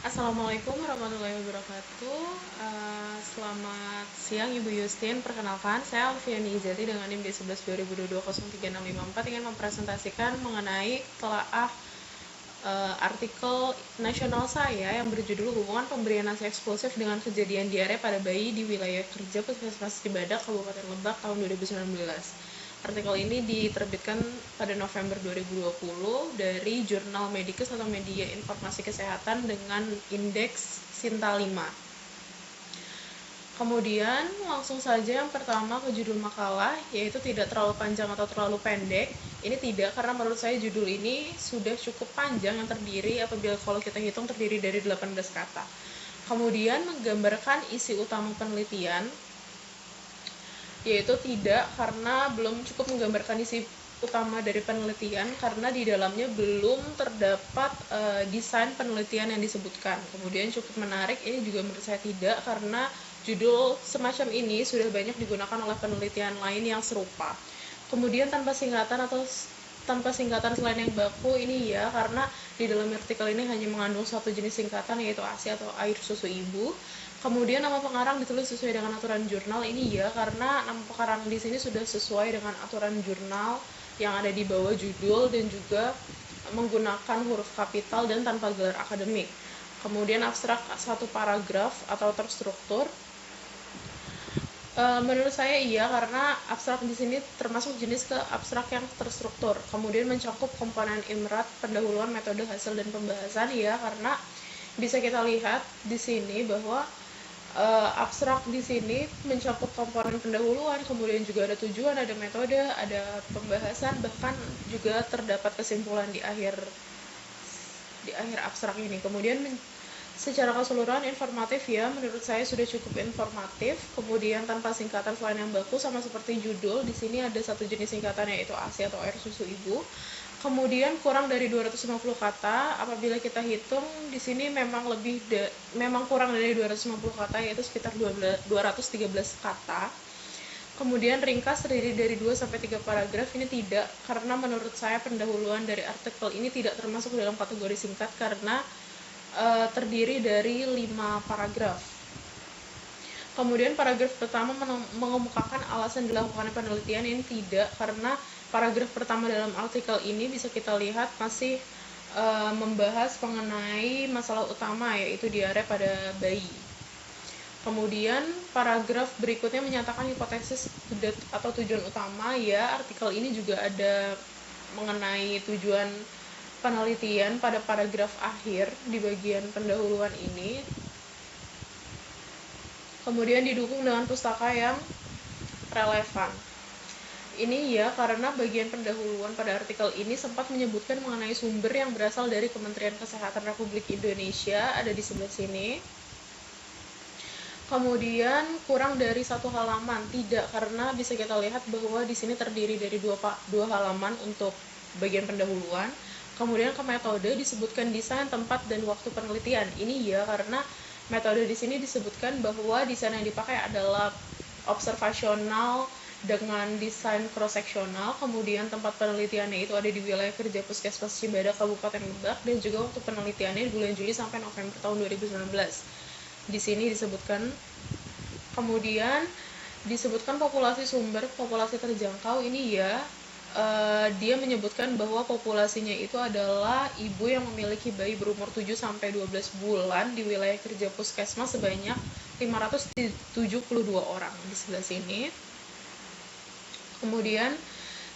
Assalamualaikum warahmatullahi wabarakatuh. Selamat siang Ibu Yustin. Perkenalkan, saya Alfiani Izati dengan NIM D11 2022 ingin mempresentasikan mengenai telaah artikel nasional saya yang berjudul Hubungan Pemberian Nasi Eksplosif dengan Kejadian Diare pada Bayi di Wilayah Kerja Puskesmas Cibadak, Kabupaten Lebak tahun 2019. Artikel ini diterbitkan pada November 2020 dari Jurnal Medicus atau Media Informasi Kesehatan dengan indeks Sinta 5. Kemudian langsung saja yang pertama ke judul makalah, yaitu tidak terlalu panjang atau terlalu pendek. Ini tidak, karena menurut saya judul ini sudah cukup panjang, yang terdiri apabila kalau kita hitung terdiri dari 18 kata. Kemudian menggambarkan isi utama penelitian, yaitu tidak, karena belum cukup menggambarkan isi utama dari penelitian karena di dalamnya belum terdapat desain penelitian yang disebutkan. Kemudian cukup menarik, ini juga menurut saya tidak, karena judul semacam ini sudah banyak digunakan oleh penelitian lain yang serupa. Kemudian tanpa singkatan selain yang baku, ini ya, karena di dalam artikel ini hanya mengandung satu jenis singkatan, yaitu ASI atau air susu ibu. Kemudian nama pengarang ditulis sesuai dengan aturan jurnal, ini ya, karena nama pengarang di sini sudah sesuai dengan aturan jurnal yang ada di bawah judul dan juga menggunakan huruf kapital dan tanpa gelar akademik. Kemudian abstrak satu paragraf atau terstruktur. Menurut saya iya, karena abstrak di sini termasuk jenis ke abstrak yang terstruktur. Kemudian mencakup komponen imrat, pendahuluan, metode, hasil, dan pembahasan, ya, karena bisa kita lihat di sini bahwa abstrak di sini mencakup komponen pendahuluan, kemudian juga ada tujuan, ada metode, ada pembahasan, bahkan juga terdapat kesimpulan di akhir abstrak ini. Kemudian secara keseluruhan informatif, ya, menurut saya sudah cukup informatif. Kemudian tanpa singkatan selain yang baku, sama seperti judul, di sini ada satu jenis singkatan, yaitu ASI atau air susu ibu. Kemudian kurang dari 250 kata. Apabila kita hitung di sini memang kurang dari 250 kata, yaitu sekitar 213 kata. Kemudian ringkas terdiri dari 2 sampai 3 paragraf. Ini tidak, karena menurut saya pendahuluan dari artikel ini tidak termasuk dalam kategori singkat karena terdiri dari 5 paragraf. Kemudian paragraf pertama mengemukakan alasan dilakukannya penelitian, ini tidak, karena paragraf pertama dalam artikel ini bisa kita lihat masih membahas mengenai masalah utama, yaitu diare pada bayi. Kemudian paragraf berikutnya menyatakan hipotesis atau tujuan utama, ya, artikel ini juga ada mengenai tujuan penelitian pada paragraf akhir di bagian pendahuluan ini. Kemudian didukung dengan pustaka yang relevan. Ini ya, karena bagian pendahuluan pada artikel ini sempat menyebutkan mengenai sumber yang berasal dari Kementerian Kesehatan Republik Indonesia, ada di sebelah sini. Kemudian kurang dari 1 halaman, tidak, karena bisa kita lihat bahwa di sini terdiri dari dua halaman untuk bagian pendahuluan. Kemudian ke metode disebutkan desain, tempat, dan waktu penelitian. Ini ya, karena metode di sini disebutkan bahwa desain yang dipakai adalah observasional dengan desain cross-seksional. Kemudian tempat penelitiannya itu ada di wilayah kerja Puskesmas Cibadak, Kabupaten Lebak, dan juga waktu penelitiannya di bulan Juli sampai November tahun 2019. Di sini disebutkan. Kemudian disebutkan populasi sumber, populasi terjangkau, ini ya, dia menyebutkan bahwa populasinya itu adalah ibu yang memiliki bayi berumur 7 sampai 12 bulan di wilayah kerja Puskesmas sebanyak 572 orang di sebelah sini. Kemudian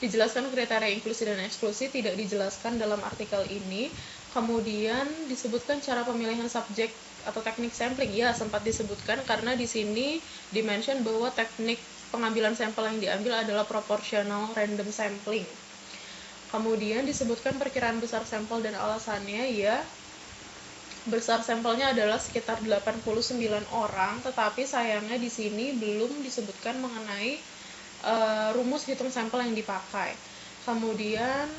dijelaskan kriteria inklusi dan eksklusi, tidak dijelaskan dalam artikel ini. Kemudian disebutkan cara pemilihan subjek atau teknik sampling, ya, sempat disebutkan karena di sini dimention bahwa teknik pengambilan sampel yang diambil adalah proportional random sampling. Kemudian disebutkan perkiraan besar sampel dan alasannya, ya, besar sampelnya adalah sekitar 89 orang, tetapi sayangnya di sini belum disebutkan mengenai rumus hitung sampel yang dipakai. Kemudian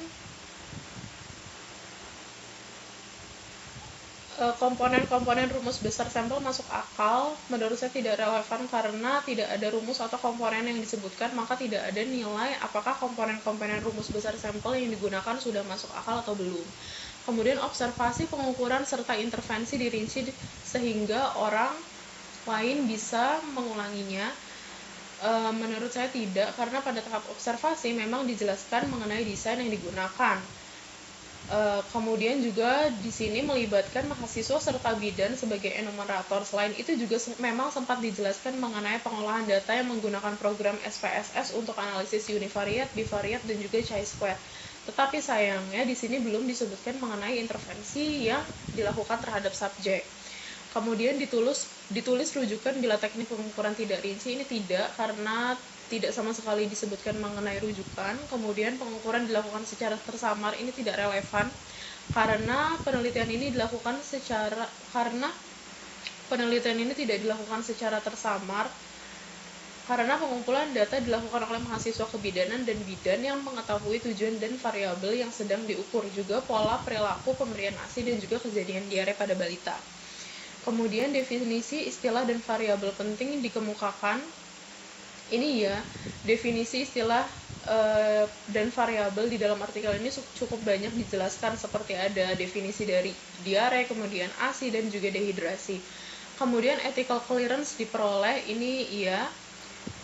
komponen-komponen rumus besar sampel masuk akal, menurut saya tidak relevan karena tidak ada rumus atau komponen yang disebutkan, maka tidak ada nilai apakah komponen-komponen rumus besar sampel yang digunakan sudah masuk akal atau belum. Kemudian observasi, pengukuran, serta intervensi dirinci sehingga orang lain bisa mengulanginya. Menurut saya tidak, karena pada tahap observasi memang dijelaskan mengenai desain yang digunakan. Kemudian juga di sini melibatkan mahasiswa serta bidan sebagai enumerator. Selain itu juga memang sempat dijelaskan mengenai pengolahan data yang menggunakan program SPSS untuk analisis univariate, bivariate, dan juga chi-square. Tetapi sayangnya di sini belum disebutkan mengenai intervensi yang dilakukan terhadap subjek. Kemudian ditulis rujukan bila teknik pengukuran tidak rinci, ini tidak, karena tidak sama sekali disebutkan mengenai rujukan. Kemudian pengukuran dilakukan secara tersamar, ini tidak relevan karena penelitian ini tidak dilakukan secara tersamar, karena pengumpulan data dilakukan oleh mahasiswa kebidanan dan bidan yang mengetahui tujuan dan variabel yang sedang diukur, juga pola perilaku pemberian ASI dan juga kejadian diare pada balita. Kemudian definisi, istilah, dan variabel penting dikemukakan. Ini ya, definisi, istilah, dan variabel di dalam artikel ini cukup banyak dijelaskan, seperti ada definisi dari diare, kemudian ASI, dan juga dehidrasi. Kemudian ethical clearance diperoleh, ini ya,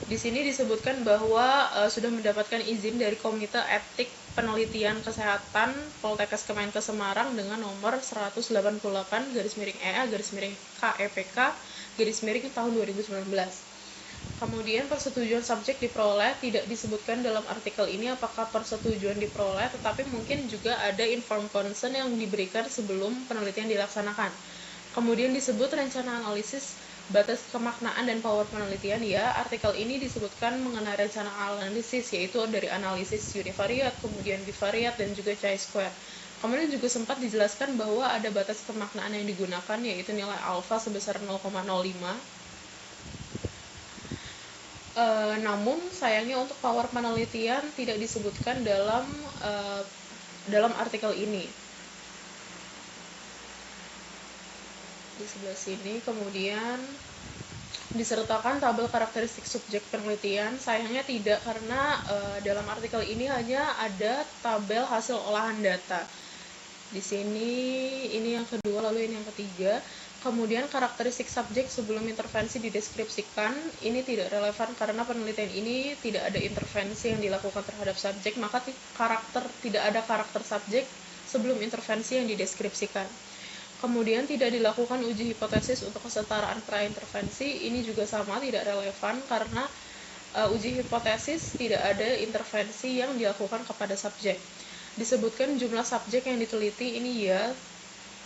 di sini disebutkan bahwa sudah mendapatkan izin dari Komite Etik Penelitian Kesehatan Poltekkes Kemenkes Semarang dengan nomor 188/EA/KEPK/ tahun 2019. Kemudian persetujuan subjek diperoleh, tidak disebutkan dalam artikel ini apakah persetujuan diperoleh, tetapi mungkin juga ada informed consent yang diberikan sebelum penelitian dilaksanakan. Kemudian disebut rencana analisis, batas kemaknaan, dan power penelitian. Ya, artikel ini disebutkan mengenai rencana analisis, yaitu dari analisis univariate, kemudian bivariate, dan juga chi-square. Kemudian juga sempat dijelaskan bahwa ada batas kemaknaan yang digunakan, yaitu nilai alfa sebesar 0,05. Namun sayangnya untuk power penelitian tidak disebutkan dalam artikel ini. Di sebelah sini kemudian disertakan tabel karakteristik subjek penelitian. Sayangnya tidak, karena dalam artikel ini hanya ada tabel hasil olahan data. Di sini ini yang kedua, lalu ini yang ketiga. Kemudian karakteristik subjek sebelum intervensi dideskripsikan, ini tidak relevan karena penelitian ini tidak ada intervensi yang dilakukan terhadap subjek, maka tidak ada karakter subjek sebelum intervensi yang dideskripsikan. Kemudian tidak dilakukan uji hipotesis untuk kesetaraan pra-intervensi, ini juga sama, tidak relevan karena uji hipotesis tidak ada intervensi yang dilakukan kepada subjek. Disebutkan jumlah subjek yang diteliti, ini ya,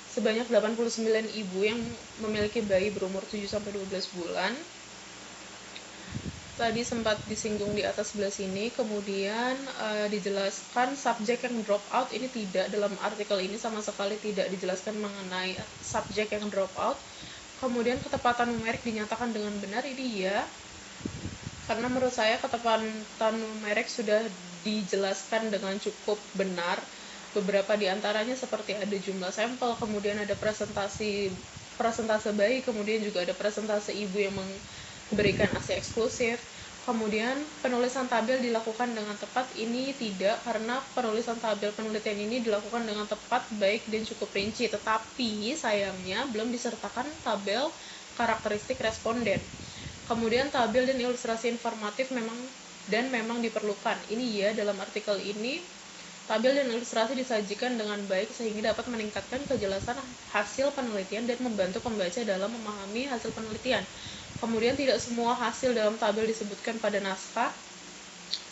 sebanyak 89 ibu yang memiliki bayi berumur 7-12 bulan. Tadi sempat disinggung di atas sebelah sini. Kemudian dijelaskan subjek yang drop out, ini tidak, dalam artikel ini sama sekali tidak dijelaskan mengenai subjek yang drop out. Kemudian ketepatan numerik dinyatakan dengan benar, ini ya, karena menurut saya ketepatan numerik sudah dijelaskan dengan cukup benar. Beberapa di antaranya seperti ada jumlah sampel, kemudian ada presentase bayi, kemudian juga ada presentase ibu yang memberikan ASI eksklusif. Kemudian penulisan tabel dilakukan dengan tepat, ini tidak, karena penulisan tabel penelitian ini dilakukan dengan tepat, baik, dan cukup rinci, tetapi sayangnya belum disertakan tabel karakteristik responden. Kemudian tabel dan ilustrasi informatif memang diperlukan. Ini ya, dalam artikel ini tabel dan ilustrasi disajikan dengan baik sehingga dapat meningkatkan kejelasan hasil penelitian dan membantu pembaca dalam memahami hasil penelitian. Kemudian tidak semua hasil dalam tabel disebutkan pada naskah.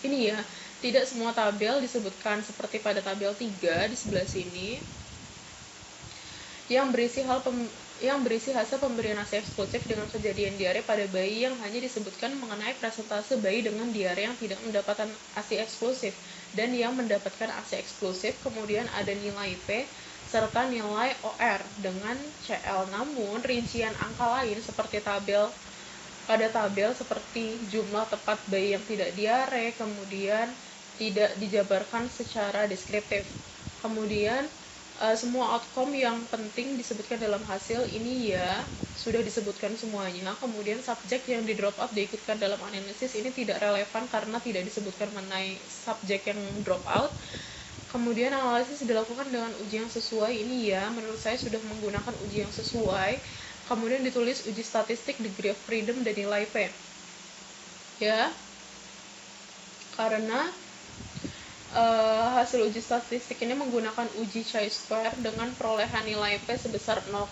Ini ya, tidak semua tabel disebutkan seperti pada tabel 3 di sebelah sini, yang berisi hasil pemberian ASI eksklusif dengan kejadian diare pada bayi, yang hanya disebutkan mengenai presentase bayi dengan diare yang tidak mendapatkan ASI eksklusif dan yang mendapatkan ASI eksklusif. Kemudian ada nilai P serta nilai OR dengan CL. Namun rincian angka lain seperti pada tabel seperti jumlah tepat bayi yang tidak diare, kemudian tidak dijabarkan secara deskriptif. Kemudian semua outcome yang penting disebutkan dalam hasil, ini ya sudah disebutkan semuanya. Kemudian subjek yang di drop out diikutkan dalam analisis, ini tidak relevan karena tidak disebutkan mengenai subjek yang drop out. Kemudian analisis dilakukan dengan uji yang sesuai, ini ya menurut saya sudah menggunakan uji yang sesuai. Kemudian ditulis uji statistik, degree of freedom, dan nilai P. Ya, karena hasil uji statistik ini menggunakan uji chi-square dengan perolehan nilai P sebesar 0,00.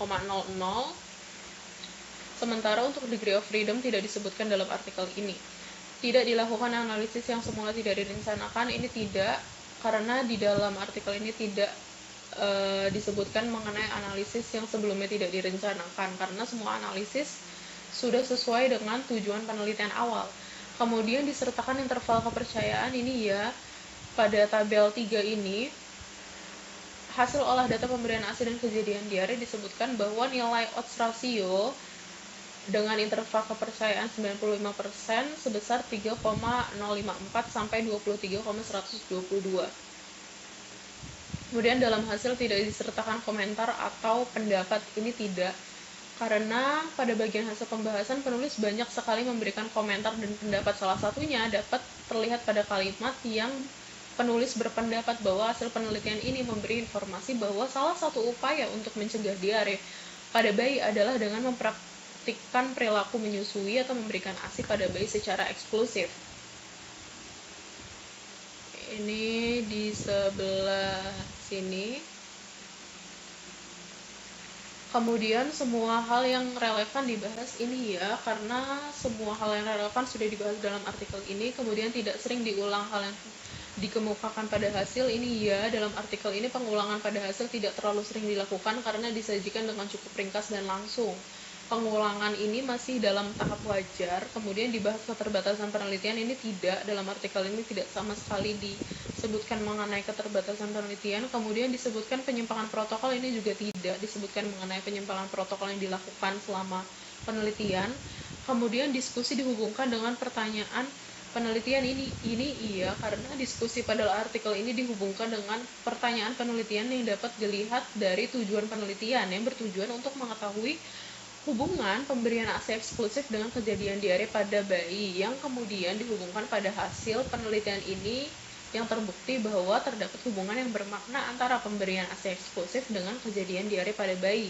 Sementara untuk degree of freedom tidak disebutkan dalam artikel ini. Tidak dilakukan analisis yang semula tidak direncanakan, ini tidak, karena di dalam artikel ini tidak disebutkan mengenai analisis yang sebelumnya tidak direncanakan, karena semua analisis sudah sesuai dengan tujuan penelitian awal. Kemudian disertakan interval kepercayaan, ini ya, pada tabel 3 ini, hasil olah data pemberian ASI dan kejadian diare disebutkan bahwa nilai odds ratio dengan interval kepercayaan 95% sebesar 3,054 sampai 23,122. Kemudian dalam hasil tidak disertakan komentar atau pendapat, ini tidak, karena pada bagian hasil pembahasan penulis banyak sekali memberikan komentar dan pendapat. Salah satunya dapat terlihat pada kalimat yang penulis berpendapat bahwa hasil penelitian ini memberi informasi bahwa salah satu upaya untuk mencegah diare pada bayi adalah dengan mempraktikkan perilaku menyusui atau memberikan ASI pada bayi secara eksklusif. Ini di sebelah sini. Kemudian semua hal yang relevan dibahas, ini ya, karena semua hal yang relevan sudah dibahas dalam artikel ini. Kemudian tidak sering diulang hal yang dikemukakan pada hasil, ini ya, dalam artikel ini pengulangan pada hasil tidak terlalu sering dilakukan karena disajikan dengan cukup ringkas dan langsung. Pengulangan ini masih dalam tahap wajar. Kemudian dibahas keterbatasan penelitian, ini tidak, dalam artikel ini tidak sama sekali disebutkan mengenai keterbatasan penelitian. Kemudian disebutkan penyimpangan protokol, ini juga tidak disebutkan mengenai penyimpangan protokol yang dilakukan selama penelitian. Kemudian diskusi dihubungkan dengan pertanyaan penelitian, ini iya, karena diskusi pada artikel ini dihubungkan dengan pertanyaan penelitian yang dapat dilihat dari tujuan penelitian yang bertujuan untuk mengetahui hubungan pemberian ASI eksklusif dengan kejadian diare pada bayi, yang kemudian dihubungkan pada hasil penelitian ini yang terbukti bahwa terdapat hubungan yang bermakna antara pemberian ASI eksklusif dengan kejadian diare pada bayi.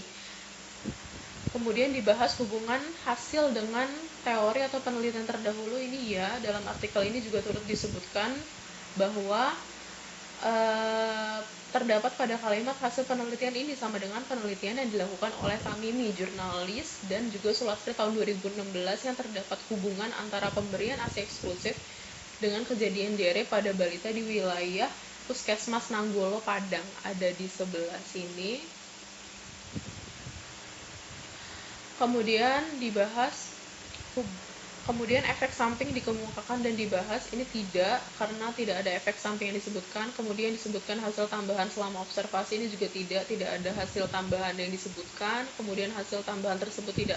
Kemudian dibahas hubungan hasil dengan teori atau penelitian terdahulu, ini ya, dalam artikel ini juga turut disebutkan bahwa terdapat pada kalimat hasil penelitian ini sama dengan penelitian yang dilakukan oleh Tamimi, jurnalis, dan juga Sulastri tahun 2016 yang terdapat hubungan antara pemberian ASI eksklusif dengan kejadian diare pada balita di wilayah Puskesmas Nanggolo, Padang, ada di sebelah sini. Kemudian dibahas Kemudian efek samping dikemukakan dan dibahas, ini tidak, karena tidak ada efek samping yang disebutkan. Kemudian disebutkan hasil tambahan selama observasi, ini juga tidak ada hasil tambahan yang disebutkan. Kemudian hasil tambahan tersebut tidak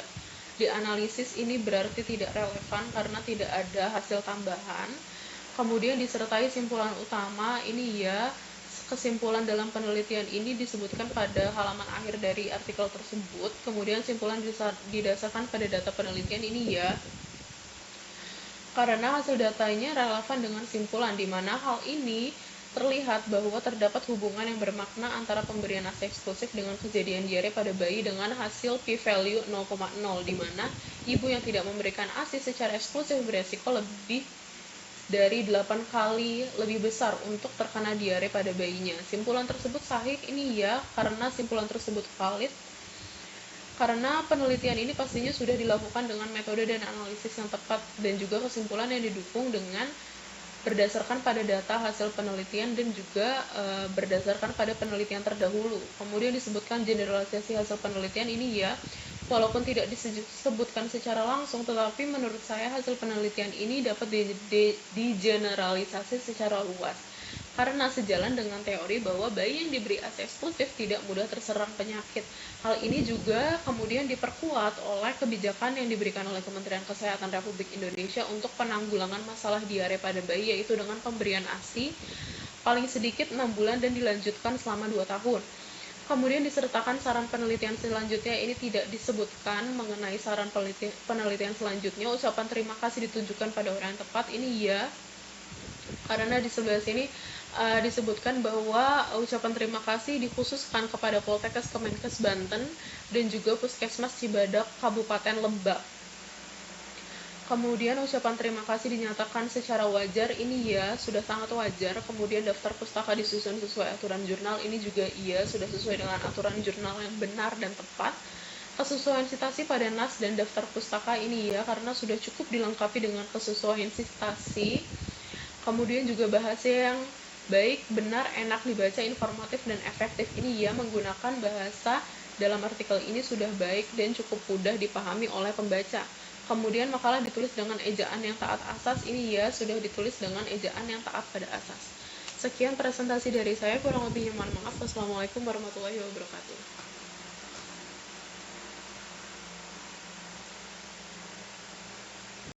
dianalisis, ini berarti tidak relevan karena tidak ada hasil tambahan. Kemudian disertai simpulan utama, ini ya, kesimpulan dalam penelitian ini disebutkan pada halaman akhir dari artikel tersebut. Kemudian simpulan didasarkan pada data penelitian, ini ya, karena hasil datanya relevan dengan simpulan, di mana hal ini terlihat bahwa terdapat hubungan yang bermakna antara pemberian ASI eksklusif dengan kejadian diare pada bayi dengan hasil p-value 0,0, di mana ibu yang tidak memberikan ASI secara eksklusif beresiko lebih dari 8 kali lebih besar untuk terkena diare pada bayinya. Simpulan tersebut sahih, ini ya, karena simpulan tersebut valid, karena penelitian ini pastinya sudah dilakukan dengan metode dan analisis yang tepat, dan juga kesimpulan yang didukung dengan berdasarkan pada data hasil penelitian dan juga berdasarkan pada penelitian terdahulu. Kemudian disebutkan generalisasi hasil penelitian, ini ya, walaupun tidak disebutkan secara langsung, tetapi menurut saya hasil penelitian ini dapat digeneralisasi secara luas, karena sejalan dengan teori bahwa bayi yang diberi ASI eksklusif tidak mudah terserang penyakit. Hal ini juga kemudian diperkuat oleh kebijakan yang diberikan oleh Kementerian Kesehatan Republik Indonesia untuk penanggulangan masalah diare pada bayi, yaitu dengan pemberian ASI paling sedikit 6 bulan dan dilanjutkan selama 2 tahun. Kemudian disertakan saran penelitian selanjutnya, ini tidak disebutkan mengenai saran penelitian selanjutnya. Ucapan terima kasih ditujukan pada orang yang tepat, ini ya, karena di sebelah sini disebutkan bahwa ucapan terima kasih dikhususkan kepada Poltekkes Kemenkes Banten dan juga Puskesmas Cibadak Kabupaten Lebak. Kemudian ucapan terima kasih dinyatakan secara wajar, ini ya sudah sangat wajar. Kemudian daftar pustaka disusun sesuai aturan jurnal, ini juga iya sudah sesuai dengan aturan jurnal yang benar dan tepat. Kesesuaian sitasi pada nas dan daftar pustaka, ini ya karena sudah cukup dilengkapi dengan kesesuaian sitasi. Kemudian juga bahasa yang baik, benar, enak dibaca, informatif, dan efektif, ini ya menggunakan bahasa dalam artikel ini sudah baik dan cukup mudah dipahami oleh pembaca. Kemudian makalah ditulis dengan ejaan yang taat asas, ini ya sudah ditulis dengan ejaan yang taat pada asas. Sekian presentasi dari saya, kurang lebihnya mohon maaf. Wassalamualaikum warahmatullahi wabarakatuh.